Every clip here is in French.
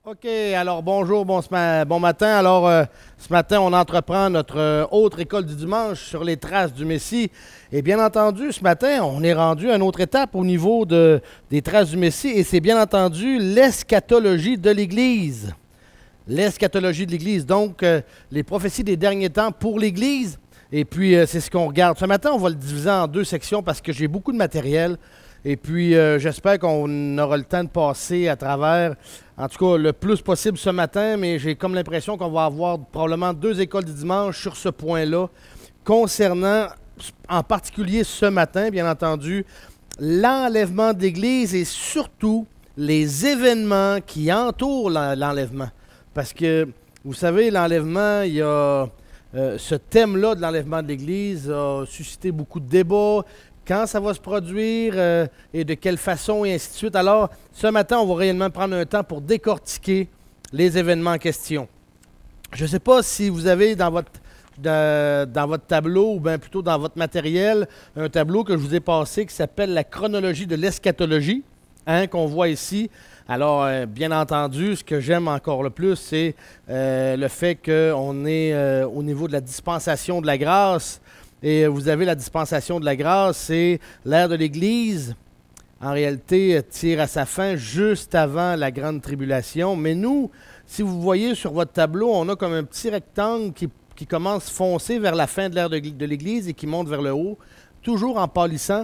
OK, alors bonjour, bon matin. Alors, ce matin, on entreprend notre autre école du dimanche sur les traces du Messie. Et bien entendu, ce matin, on est rendu à une autre étape au niveau des traces du Messie, et c'est bien entendu l'eschatologie de l'Église. L'eschatologie de l'Église, donc les prophéties des derniers temps pour l'Église. Et puis, c'est ce qu'on regarde. Ce matin, on va le diviser en deux sections parce que j'ai beaucoup de matériel. Et puis, j'espère qu'on aura le temps de passer à travers, en tout cas, le plus possible ce matin, mais j'ai comme l'impression qu'on va avoir probablement deux écoles du dimanche sur ce point-là, concernant, en particulier ce matin, bien entendu, l'enlèvement de l'Église et surtout les événements qui entourent l'enlèvement. Parce que, vous savez, l'enlèvement, il y a ce thème-là de l'enlèvement de l'Église a suscité beaucoup de débats. Quand ça va se produire et de quelle façon et ainsi de suite. Alors, ce matin, on va réellement prendre un temps pour décortiquer les événements en question. Je ne sais pas si vous avez dans votre tableau, ou bien plutôt dans votre matériel, un tableau que je vous ai passé qui s'appelle la chronologie de l'eschatologie, qu'on voit ici. Alors, bien entendu, ce que j'aime encore le plus, c'est le fait qu'on est au niveau de la dispensation de la grâce. Et vous avez la dispensation de la grâce, c'est l'ère de l'Église, en réalité, tire à sa fin juste avant la grande tribulation. Mais nous, si vous voyez sur votre tableau, on a comme un petit rectangle qui commence foncé vers la fin de l'ère de l'Église et qui monte vers le haut, toujours en pâlissant.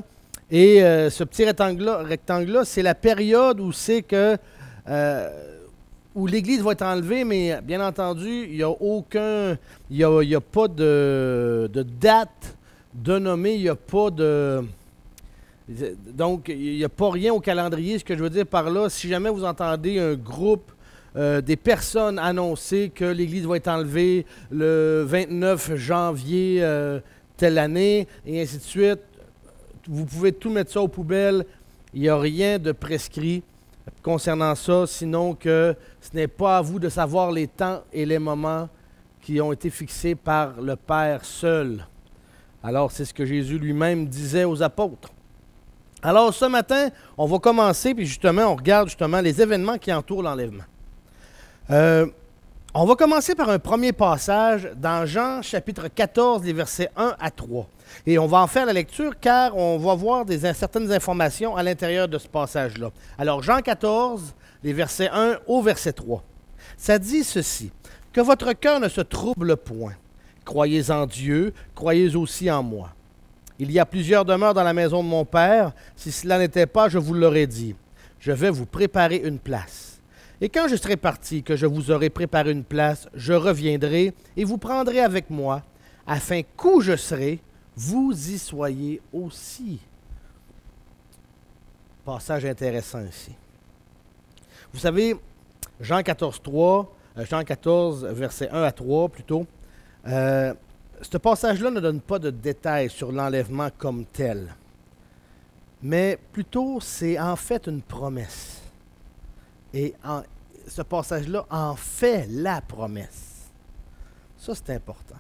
Et ce petit rectangle-là, c'est la période où c'est que où l'Église va être enlevée, mais bien entendu, il n'y a pas de date de nommer, il n'y a pas de... Donc, il n'y a pas rien au calendrier. Ce que je veux dire par là, si jamais vous entendez un groupe, des personnes annoncer que l'Église va être enlevée le 29 janvier telle année, et ainsi de suite, vous pouvez tout mettre ça aux poubelles. Il n'y a rien de prescrit concernant ça, sinon que ce n'est pas à vous de savoir les temps et les moments qui ont été fixés par le Père seul. Alors, c'est ce que Jésus lui-même disait aux apôtres. Alors, ce matin, on va commencer, puis justement, on regarde justement les événements qui entourent l'enlèvement. On va commencer par un premier passage dans Jean, chapitre 14, les versets 1 à 3. Et on va en faire la lecture car on va voir certaines informations à l'intérieur de ce passage-là. Alors, Jean 14, les versets 1 au verset 3. Ça dit ceci: « Que votre cœur ne se trouble point. Croyez en Dieu, croyez aussi en moi. Il y a plusieurs demeures dans la maison de mon Père. Si cela n'était pas, je vous l'aurais dit. Je vais vous préparer une place. Et quand je serai parti, que je vous aurai préparé une place, je reviendrai et vous prendrai avec moi, afin qu'où je serai, vous y soyez aussi. » Passage intéressant ici. Vous savez, Jean 14, verset 1 à 3 plutôt, ce passage-là ne donne pas de détails sur l'enlèvement comme tel, mais plutôt c'est en fait une promesse. Et ce passage-là en fait la promesse. Ça, c'est important.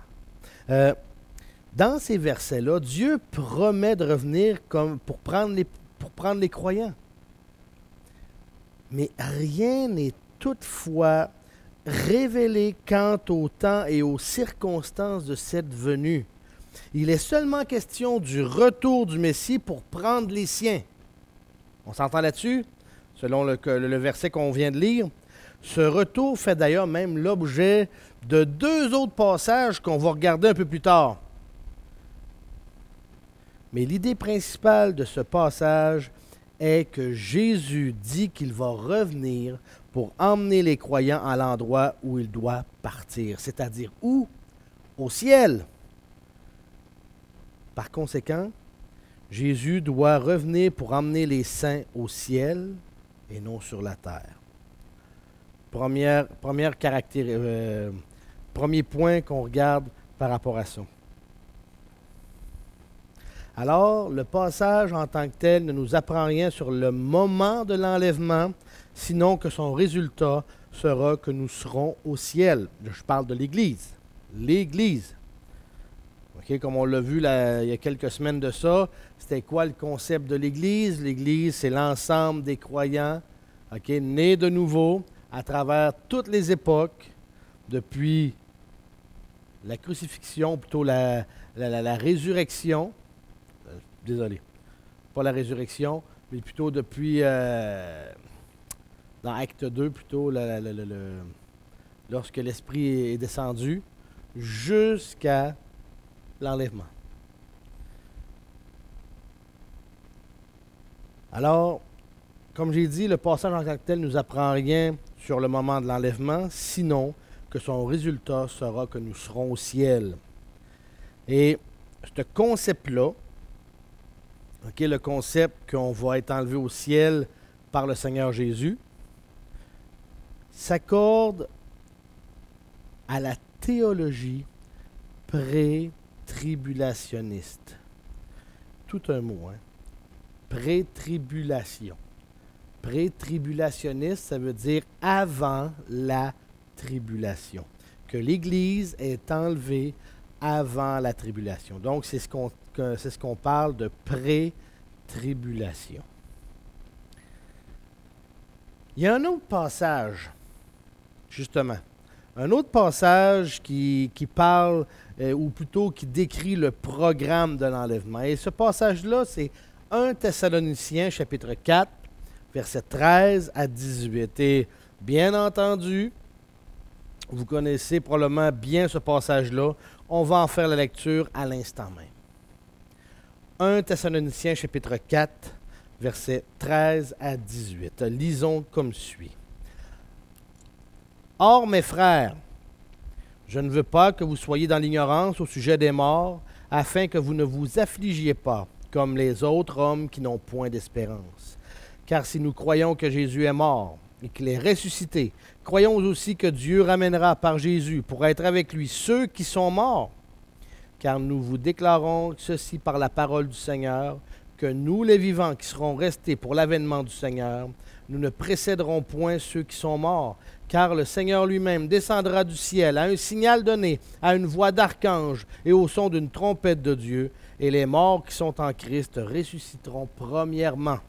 Dans ces versets-là, Dieu promet de revenir pour prendre les croyants. Mais rien n'est toutefois révélé quant au temps et aux circonstances de cette venue. Il est seulement question du retour du Messie pour prendre les siens. On s'entend là-dessus? Selon le verset qu'on vient de lire. Ce retour fait d'ailleurs même l'objet de deux autres passages qu'on va regarder un peu plus tard. Mais l'idée principale de ce passage est que Jésus dit qu'il va revenir pour emmener les croyants à l'endroit où ils doivent partir, c'est-à-dire où? Au ciel. Par conséquent, Jésus doit revenir pour emmener les saints au ciel et non sur la terre. Premier point qu'on regarde par rapport à ça. Alors, le passage en tant que tel ne nous apprend rien sur le moment de l'enlèvement, sinon que son résultat sera que nous serons au ciel. Je parle de l'Église. L'Église. Okay, comme on l'a vu là, il y a quelques semaines de ça, c'était quoi le concept de l'Église? L'Église, c'est l'ensemble des croyants, nés de nouveau à travers toutes les époques, depuis la crucifixion, plutôt la résurrection. Désolé, pas la résurrection, mais plutôt depuis, dans Acte 2, plutôt, lorsque l'Esprit est descendu, jusqu'à l'enlèvement. Alors, comme j'ai dit, le passage en tant que tel ne nous apprend rien sur le moment de l'enlèvement, sinon que son résultat sera que nous serons au ciel. Et ce concept-là, le concept qu'on va être enlevé au ciel par le Seigneur Jésus, s'accorde à la théologie pré-tribulationniste. Tout un mot, hein? Pré-tribulation. Pré-tribulationniste, ça veut dire avant la tribulation. Que l'Église est enlevée avant la tribulation. Donc, c'est ce qu'on parle de pré-tribulation. Il y a un autre passage, justement. Un autre passage qui parle, ou plutôt qui décrit le programme de l'enlèvement. Et ce passage-là, c'est 1 Thessaloniciens, chapitre 4, versets 13 à 18. Et bien entendu, vous connaissez probablement bien ce passage-là. On va en faire la lecture à l'instant même. 1 Thessaloniciens, chapitre 4, versets 13 à 18. Lisons comme suit. « Or, mes frères, je ne veux pas que vous soyez dans l'ignorance au sujet des morts, afin que vous ne vous affligiez pas, comme les autres hommes qui n'ont point d'espérance. Car si nous croyons que Jésus est mort et qu'il est ressuscité, croyons aussi que Dieu ramènera par Jésus pour être avec lui ceux qui sont morts. Car nous vous déclarons ceci par la parole du Seigneur, que nous, les vivants qui serons restés pour l'avènement du Seigneur, nous ne précéderons point ceux qui sont morts, car le Seigneur lui-même descendra du ciel à un signal donné, à une voix d'archange et au son d'une trompette de Dieu, et les morts qui sont en Christ ressusciteront premièrement.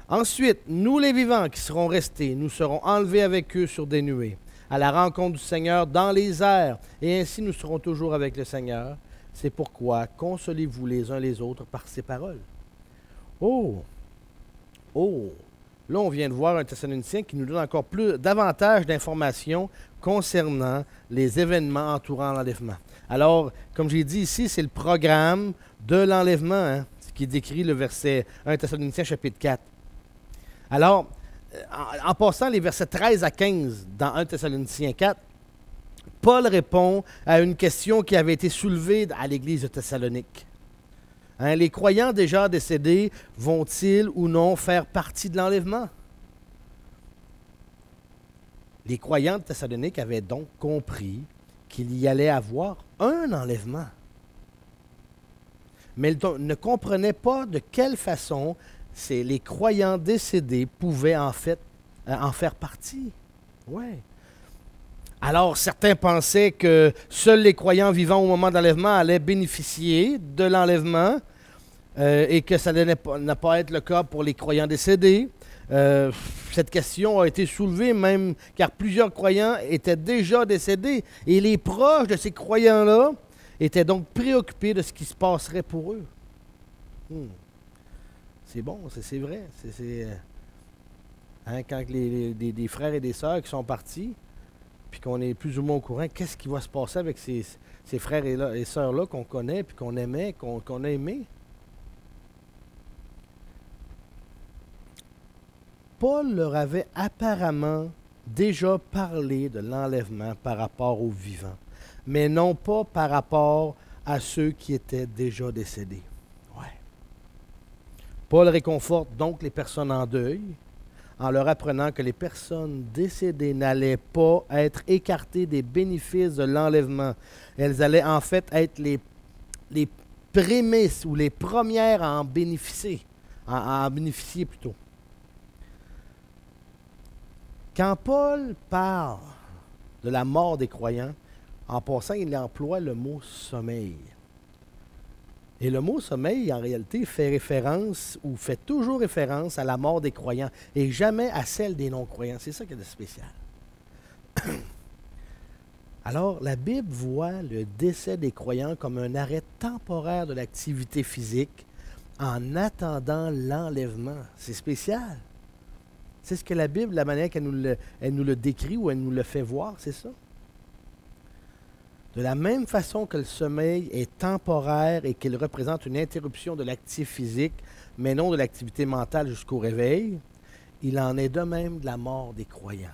Ensuite, nous les vivants qui serons restés, nous serons enlevés avec eux sur des nuées, à la rencontre du Seigneur dans les airs, et ainsi nous serons toujours avec le Seigneur. C'est pourquoi consolez-vous les uns les autres par ces paroles. Oh! Oh! Là, on vient de voir un Thessalonicien qui nous donne encore davantage d'informations concernant les événements entourant l'enlèvement. Alors, comme j'ai dit ici, c'est le programme de l'enlèvement, hein, ce qui décrit le verset 1 Thessaloniciens chapitre 4. Alors, en passant les versets 13 à 15 dans 1 Thessaloniciens 4, Paul répond à une question qui avait été soulevée à l'église de Thessalonique. Hein, les croyants déjà décédés vont-ils ou non faire partie de l'enlèvement? Les croyants de Thessalonique avaient donc compris qu'il y allait avoir un enlèvement. Mais ils ne comprenaient pas de quelle façon les croyants décédés pouvaient en faire partie. Ouais. Alors, certains pensaient que seuls les croyants vivant au moment de l'enlèvement allaient bénéficier de l'enlèvement et que ça n'allait pas être le cas pour les croyants décédés. Cette question a été soulevée même car plusieurs croyants étaient déjà décédés et les proches de ces croyants-là étaient donc préoccupés de ce qui se passerait pour eux. C'est bon, c'est vrai. Quand des frères et des sœurs qui sont partis, puis qu'on est plus ou moins au courant, qu'est-ce qui va se passer avec ces frères et sœurs-là qu'on connaît, puis qu'on aimait, qu'on a aimés? Paul leur avait apparemment déjà parlé de l'enlèvement par rapport aux vivants, mais non pas par rapport à ceux qui étaient déjà décédés. Ouais. Paul réconforte donc les personnes en deuil en leur apprenant que les personnes décédées n'allaient pas être écartées des bénéfices de l'enlèvement. Elles allaient en fait être les prémices ou les premières à en bénéficier, plutôt. Quand Paul parle de la mort des croyants, en passant, il emploie le mot sommeil. Et le mot sommeil, en réalité, fait référence ou fait toujours référence à la mort des croyants et jamais à celle des non-croyants. C'est ça qui est de spécial. Alors, la Bible voit le décès des croyants comme un arrêt temporaire de l'activité physique en attendant l'enlèvement. C'est spécial. C'est ce que la Bible, la manière qu'elle nous le décrit ou elle nous le fait voir, c'est ça. De la même façon que le sommeil est temporaire et qu'il représente une interruption de l'activité physique, mais non de l'activité mentale jusqu'au réveil, il en est de même de la mort des croyants.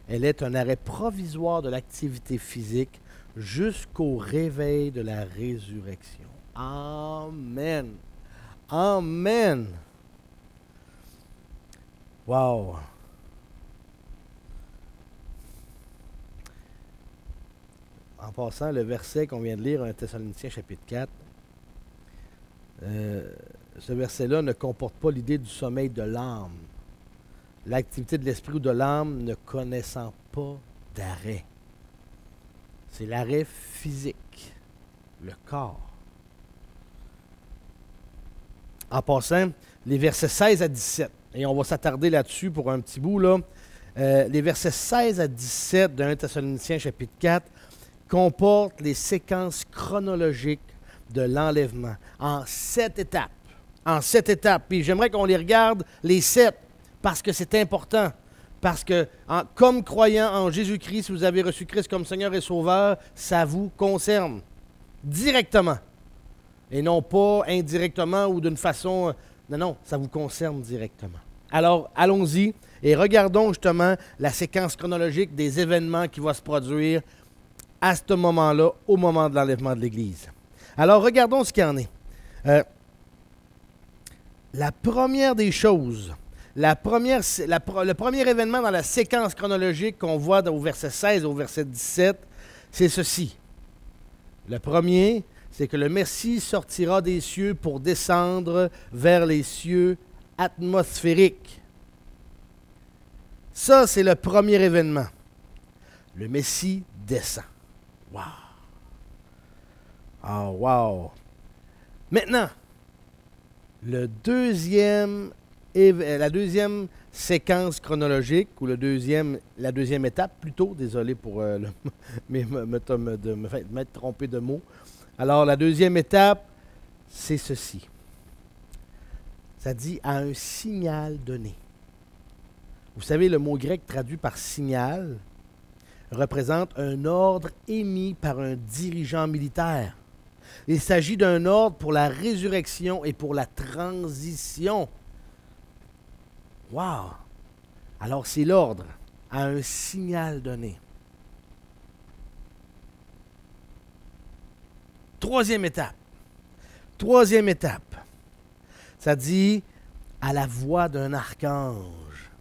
Elle est un arrêt provisoire de l'activité physique jusqu'au réveil de la résurrection. Amen. Amen. Wow. En passant, le verset qu'on vient de lire, 1 Thessaloniciens chapitre 4, ce verset-là ne comporte pas l'idée du sommeil de l'âme. L'activité de l'esprit ou de l'âme ne connaissant pas d'arrêt. C'est l'arrêt physique, le corps. En passant, les versets 16 à 17, et on va s'attarder là-dessus pour un petit bout, là. Les versets 16 à 17 de 1 Thessaloniciens chapitre 4 comportent les séquences chronologiques de l'enlèvement en 7 étapes. En 7 étapes. Puis j'aimerais qu'on les regarde, les 7, parce que c'est important. Parce que, comme croyant en Jésus-Christ, si vous avez reçu Christ comme Seigneur et Sauveur, ça vous concerne directement. Et non pas indirectement ou d'une façon... Non, ça vous concerne directement. Alors, allons-y et regardons justement la séquence chronologique des événements qui vont se produire à ce moment-là, au moment de l'enlèvement de l'Église. Alors, regardons ce qu'il y en est. La première des choses, le premier événement dans la séquence chronologique qu'on voit au verset 16 au verset 17, c'est ceci. Le premier, c'est que le Messie sortira des cieux pour descendre vers les cieux atmosphériques. Ça, c'est le premier événement. Le Messie descend. Wow! Ah, wow! Maintenant, la deuxième séquence chronologique, ou la deuxième étape plutôt, désolé pour m'être trompé de mots. Alors, la deuxième étape, c'est ceci. Ça dit « à un signal donné ». Vous savez, le mot grec traduit par « signal » représente un ordre émis par un dirigeant militaire. Il s'agit d'un ordre pour la résurrection et pour la transition. Wow! Alors, c'est l'ordre à un signal donné. Troisième étape. Ça dit à la voix d'un archange.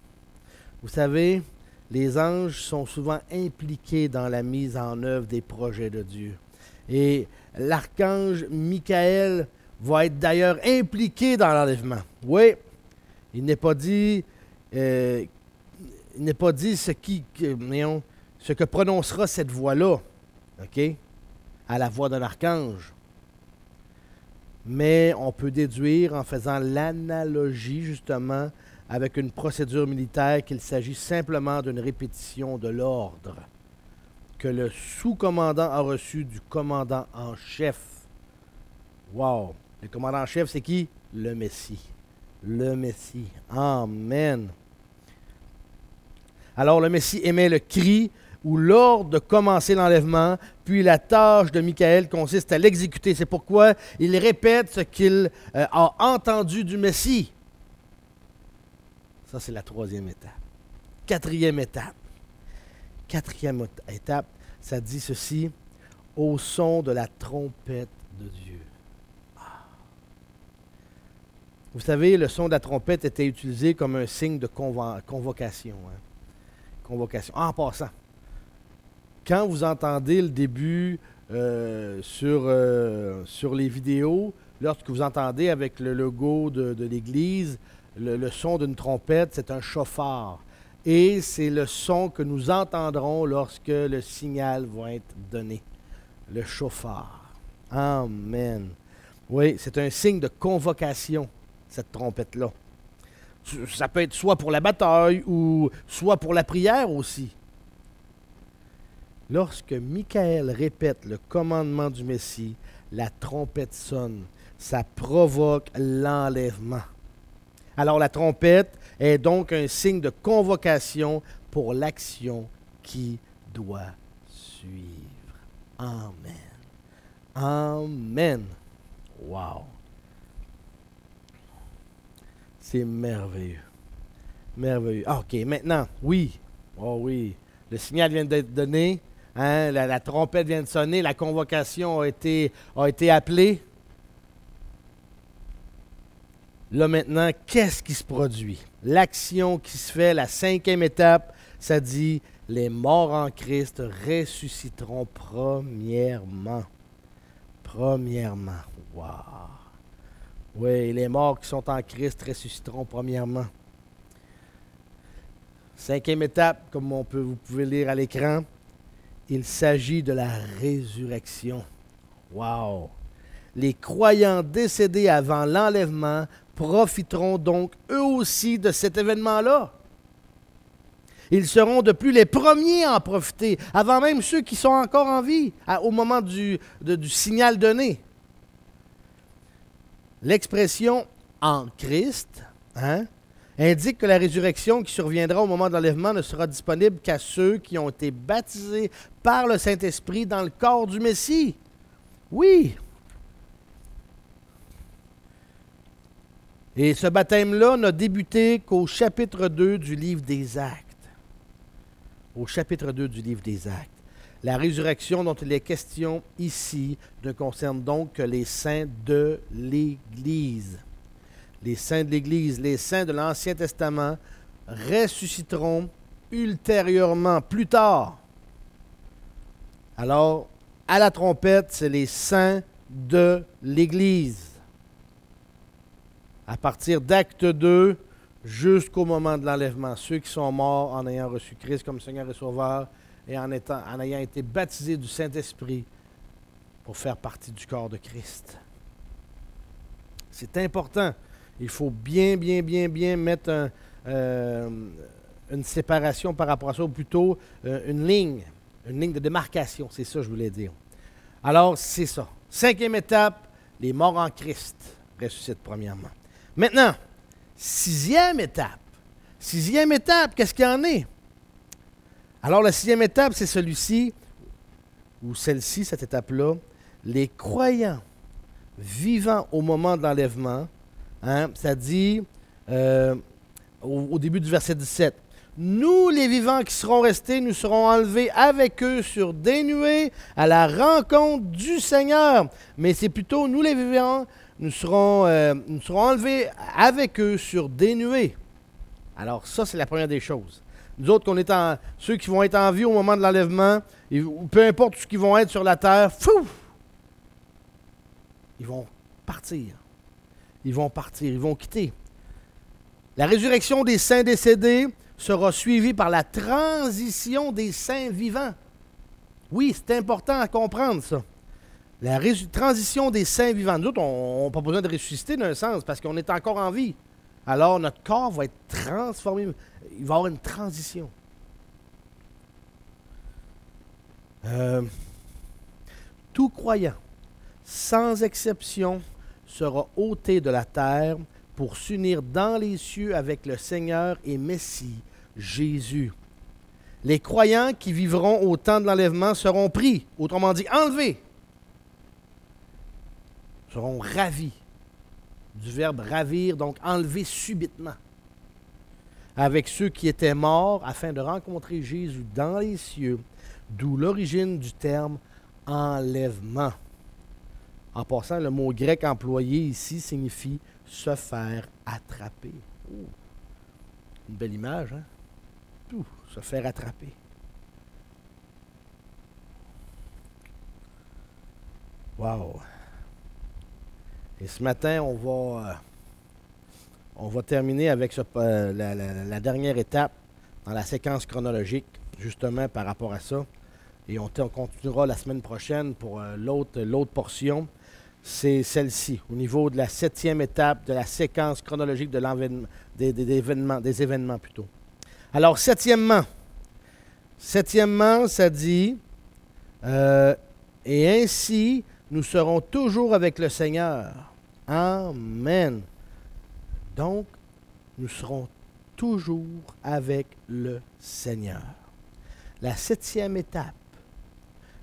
Vous savez, les anges sont souvent impliqués dans la mise en œuvre des projets de Dieu. Et l'archange Michael va être d'ailleurs impliqué dans l'enlèvement. Oui, il n'est pas dit, ce que prononcera cette voix-là, OK, à la voix d'un archange. Mais on peut déduire en faisant l'analogie justement avec une procédure militaire qu'il s'agit simplement d'une répétition de l'ordre que le sous-commandant a reçu du commandant en chef. Wow! Le commandant en chef, c'est qui? Le Messie. Le Messie. Amen. Alors le Messie émet le cri ou l'ordre de commencer l'enlèvement, puis la tâche de Michael consiste à l'exécuter. C'est pourquoi il répète ce qu'il a entendu du Messie. Ça, c'est la troisième étape. Quatrième étape. Quatrième étape, ça dit ceci, au son de la trompette de Dieu. Vous savez, le son de la trompette était utilisé comme un signe de convocation. Convocation. En passant, quand vous entendez le début sur les vidéos, lorsque vous entendez avec le logo de l'Église, le son d'une trompette, c'est un chauffard. Et c'est le son que nous entendrons lorsque le signal va être donné. Le chauffard. Amen. Oui, c'est un signe de convocation, cette trompette-là. Ça peut être soit pour la bataille ou soit pour la prière aussi. Lorsque Michael répète le commandement du Messie, la trompette sonne. Ça provoque l'enlèvement. Alors la trompette est donc un signe de convocation pour l'action qui doit suivre. Amen. Amen. Wow. C'est merveilleux. Merveilleux. Ah, OK, maintenant, oui. Oh oui. Le signal vient d'être donné. Hein? La trompette vient de sonner. La convocation a été appelée. Là maintenant, qu'est-ce qui se produit? L'action qui se fait, la cinquième étape, ça dit, les morts en Christ ressusciteront premièrement. Premièrement. Wow. Oui, les morts qui sont en Christ ressusciteront premièrement. Cinquième étape, comme vous pouvez lire à l'écran, il s'agit de la résurrection. Wow. Les croyants décédés avant l'enlèvement profiteront donc eux aussi de cet événement-là. Ils seront de plus les premiers à en profiter, avant même ceux qui sont encore en vie, au moment du signal donné. L'expression « en Christ » indique que la résurrection qui surviendra au moment de l'enlèvement ne sera disponible qu'à ceux qui ont été baptisés par le Saint-Esprit dans le corps du Messie. Oui! Et ce baptême-là n'a débuté qu'au chapitre 2 du livre des Actes. Au chapitre 2 du livre des Actes. La résurrection dont il est question ici ne concerne donc que les saints de l'Église. Les saints de l'Église, les saints de l'Ancien Testament ressusciteront ultérieurement, plus tard. Alors, à la trompette, c'est les saints de l'Église. À partir d'Acte 2 jusqu'au moment de l'enlèvement, ceux qui sont morts en ayant reçu Christ comme Seigneur et Sauveur et en ayant été baptisés du Saint-Esprit pour faire partie du corps de Christ. C'est important. Il faut bien mettre une séparation par rapport à ça, ou plutôt une ligne de démarcation. C'est ça que je voulais dire. Alors, c'est ça. Cinquième étape, les morts en Christ ressuscitent premièrement. Maintenant, sixième étape. Sixième étape, qu'est-ce qu'il y en est? Alors, la sixième étape, c'est celui-ci, ou celle-ci, cette étape-là. Les croyants vivant au moment de l'enlèvement, ça dit au début du verset 17, « Nous, les vivants qui serons restés, nous serons enlevés avec eux sur des nuées à la rencontre du Seigneur. » Mais c'est plutôt, nous les vivants, nous serons enlevés avec eux sur des nuées. Alors ça, c'est la première des choses. Nous autres, ceux qui vont être en vie au moment de l'enlèvement, peu importe ce qu'ils vont être sur la terre, ils vont partir. Ils vont partir, ils vont quitter. La résurrection des saints décédés sera suivie par la transition des saints vivants. Oui, c'est important à comprendre ça. La transition des saints vivants. Nous autres, on n'a pas besoin de ressusciter d'un sens parce qu'on est encore en vie. Alors, notre corps va être transformé. Il va y avoir une transition. Tout croyant, sans exception, sera ôté de la terre pour s'unir dans les cieux avec le Seigneur et Messie, Jésus. Les croyants qui vivront au temps de l'enlèvement seront pris, autrement dit enlevés, seront ravis. Du verbe ravir, donc enlever subitement. avec ceux qui étaient morts afin de rencontrer Jésus dans les cieux, d'où l'origine du terme enlèvement. En passant, le mot grec employé ici signifie se faire attraper. Oh, une belle image, hein? Se faire attraper. Wow! Et ce matin, on va terminer avec la dernière étape dans la séquence chronologique, justement par rapport à ça. Et on continuera la semaine prochaine pour l'autre portion. C'est celle-ci, au niveau de la 7e étape de la séquence chronologique de des événements plutôt. Alors, septièmement, ça dit, et ainsi, nous serons toujours avec le Seigneur. Amen. Donc, nous serons toujours avec le Seigneur. La 7e étape.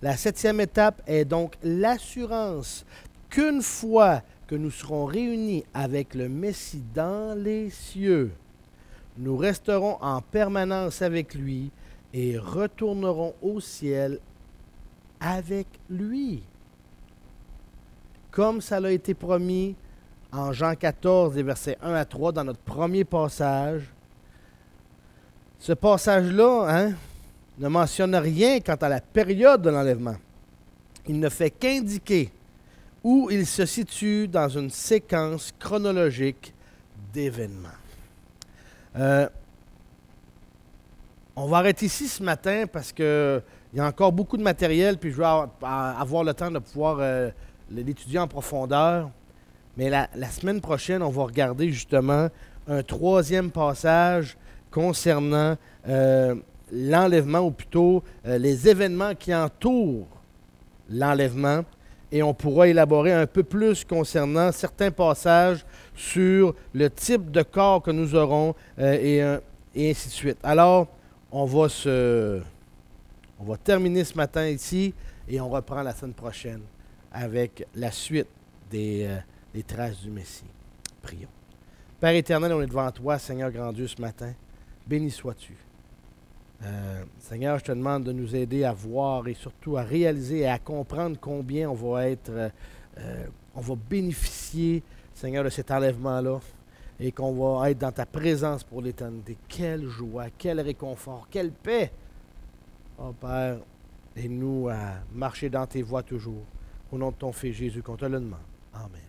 La 7e étape est donc l'assurance qu'une fois que nous serons réunis avec le Messie dans les cieux, nous resterons en permanence avec lui et retournerons au ciel avec lui. Comme ça l'a été promis en Jean 14, des versets 1 à 3, dans notre premier passage. Ce passage-là ne mentionne rien quant à la période de l'enlèvement. Il ne fait qu'indiquer où il se situe dans une séquence chronologique d'événements. On va arrêter ici ce matin parce qu'il y a encore beaucoup de matériel, puis je vais avoir le temps de pouvoir l'étudier en profondeur. Mais la semaine prochaine, on va regarder justement un troisième passage concernant l'enlèvement, ou plutôt les événements qui entourent l'enlèvement. Et on pourra élaborer un peu plus concernant certains passages sur le type de corps que nous aurons et ainsi de suite. Alors, on va terminer ce matin ici et on reprend la semaine prochaine avec la suite des traces du Messie. Prions. Père éternel, on est devant toi, Seigneur grand Dieu, ce matin. Béni sois-tu. Seigneur, je te demande de nous aider à voir et surtout à réaliser et à comprendre combien on va bénéficier, Seigneur, de cet enlèvement-là et qu'on va être dans ta présence pour l'éternité. Quelle joie, quel réconfort, quelle paix. Oh Père, aide-nous à marcher dans tes voies toujours. Au nom de ton Fils Jésus, qu'on te le demande. Amen.